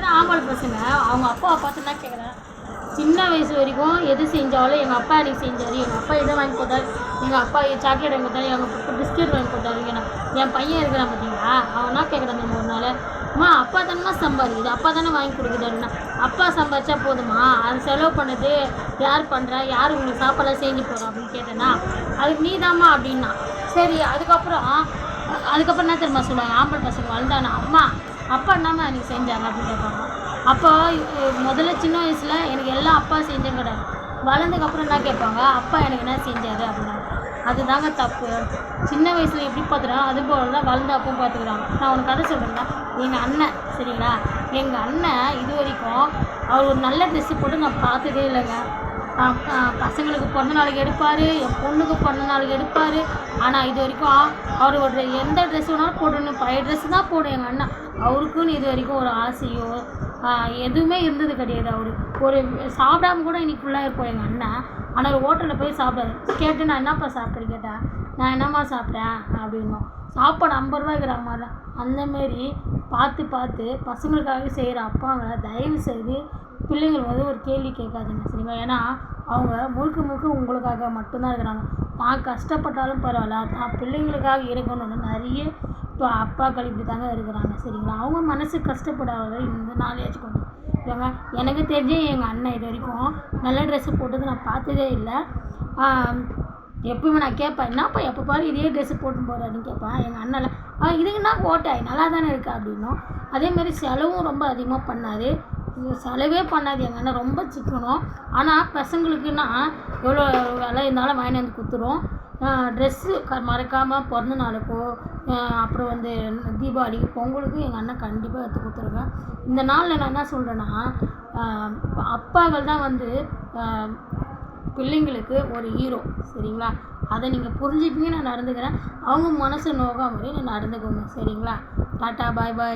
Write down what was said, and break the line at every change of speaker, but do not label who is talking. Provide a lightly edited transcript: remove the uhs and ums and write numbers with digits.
பார்த்தீங்கன்னா ஆம்பளை பசங்க அவங்க அப்பாவை பார்த்து என்ன கேட்குறேன், சின்ன வயசு வரைக்கும் எது செஞ்சாலும் எங்கள் அப்பா எனக்கு செஞ்சார், எங்கள் அப்பா இதை வாங்கி கொடுத்தாரு, எங்கள் அப்பா சாக்லேட் வாங்கி கொடுத்தாரு, எங்கள் பிஸ்கெட் வாங்கி கொடுத்தாரு. என் பையன் இருக்கிறான் பார்த்தீங்களா, அவன் என்ன கேட்குறான் நம்ம ஒரு நாள், அம்மா அப்பா தானே சம்பாதிக்குது, அப்பா தானே வாங்கி கொடுக்குறாருன்னா, அப்பா சம்பாதிச்சா போதுமா, அது செலவு பண்ணது யார் பண்ணுறா, யார் உங்களுக்கு சாப்பாடெல்லாம் செஞ்சு போகிறோம் அப்படின்னு கேட்டேன்னா, அதுக்கு நீ தாம்மா அப்படின்னா. சரி அதுக்கப்புறம் என்ன தெரியுமா சொல்லுவாங்க, ஆம்பளை பசங்க வளர்ந்தானா, அம்மா அப்பா என்னம்மா எனக்கு செஞ்சாங்க அப்படின்னு கேட்பாங்க. அப்போ முதல்ல சின்ன வயசில் எனக்கு எல்லாம் அப்பா செஞ்சேன் கிடையாது, வளர்ந்ததுக்கப்புறம் என்ன கேட்பாங்க, அப்பா எனக்கு என்ன செஞ்சார் அப்படின்னாங்க. அதுதாங்க தப்பு. சின்ன வயசில் எப்படி பார்த்துக்கிறாங்க அது போல தான் வளர்ந்த அப்பவும் பார்த்துக்கிறாங்க. நான் உனக்கு கதை சொல்கிறேன்னா, எங்கள் அண்ணன் சரிங்களா, எங்கள் அண்ணன் இது வரைக்கும் அவர் ஒரு நல்ல ட்ரெஸ்ஸு போட்டு நான் பார்த்ததே இல்லைங்க. பசங்களுக்கு பிறந்த நாளைக்கு எடுப்பார், என் பொண்ணுக்கு பிறந்த நாளைக்கு எடுப்பார். ஆனால் இது வரைக்கும் அவர் ஒரு எந்த ட்ரெஸ் வேணாலும் போடணும், பழைய ட்ரெஸ்ஸு தான் போடும் எங்கள் அண்ணன். அவருக்குன்னு இது வரைக்கும் ஒரு ஆசையோ எதுவுமே இருந்தது கிடையாது. அவர் ஒரு சாப்பிடாம கூட இன்றைக்கி ஃபுல்லாக இருப்போம் எங்கள் அண்ணன். ஆனால் ஒரு ஹோட்டலில் போய் சாப்பிடாது. கேட்டு நான் என்னப்பா சாப்பிட்றேன்னு கேட்டேன், நான் என்னம்மா சாப்பிட்டேன் அப்படின்னோம். சாப்பாடு 50 ரூபா இருக்கிற மாதிரி தான். அந்தமாரி பார்த்து பசங்களுக்காக செய்கிற அப்பாங்களை தயவு செய்து பிள்ளைங்கள் வந்து ஒரு கேள்வி கேட்காதுங்க சரிங்களா. ஏன்னா அவங்க முழுக்க உங்களுக்காக மட்டும்தான் இருக்கிறாங்க. தான் கஷ்டப்பட்டாலும் பரவாயில்ல, தான் பிள்ளைங்களுக்காக இருக்கணும்னு நிறைய இப்போ அப்பாக்கள் இப்படி தாங்க இருக்கிறாங்க சரிங்களா. அவங்க மனசு கஷ்டப்படாத இந்த நாளையாச்சும் கொண்டு இல்லைங்க. எனக்கு தெரிஞ்ச எங்கள் அண்ணன் இது வரைக்கும் நல்ல ட்ரெஸ்ஸு போட்டது நான் பார்த்ததே இல்லை. எப்பவுமே நான் கேட்பேன், என்னப்பா எப்போ பாரு இதே ட்ரெஸ்ஸு போட்டு போகிறாருன்னு கேட்பேன். எங்கள் அண்ணனில் இதுக்குன்னா ஓட்டாய் நல்லா தானே இருக்குது அப்படின்னும். அதேமாதிரி செலவும் ரொம்ப அதிகமாக பண்ணாது, செலவே பண்ணாது. எங்கள் அண்ணன் ரொம்ப சிக்கணும். ஆனால் பசங்களுக்குன்னா எவ்வளோ விலை இருந்தாலும் வாங்கி வந்து கொடுத்துரும். ட்ரெஸ்ஸு மறக்காமல் பிறந்த நாளுக்கோ அப்புறம் வந்து தீபாவளிக்கு பொங்கலுக்கு எங்கள் அண்ணன் கண்டிப்பாக எடுத்து கொடுத்துருங்க. இந்த நாளில் நான் என்ன சொல்கிறேன்னா, அப்பாக்கள் தான் வந்து பிள்ளைங்களுக்கு ஒரு ஹீரோ சரிங்களா. அதை நீங்கள் புரிஞ்சுக்கிங்க நான் நடந்துக்கிறேன். அவங்க மனசு நோகாமலே நான் நடந்துக்கோங்க சரிங்களா. டாட்டா பாய் பாய்.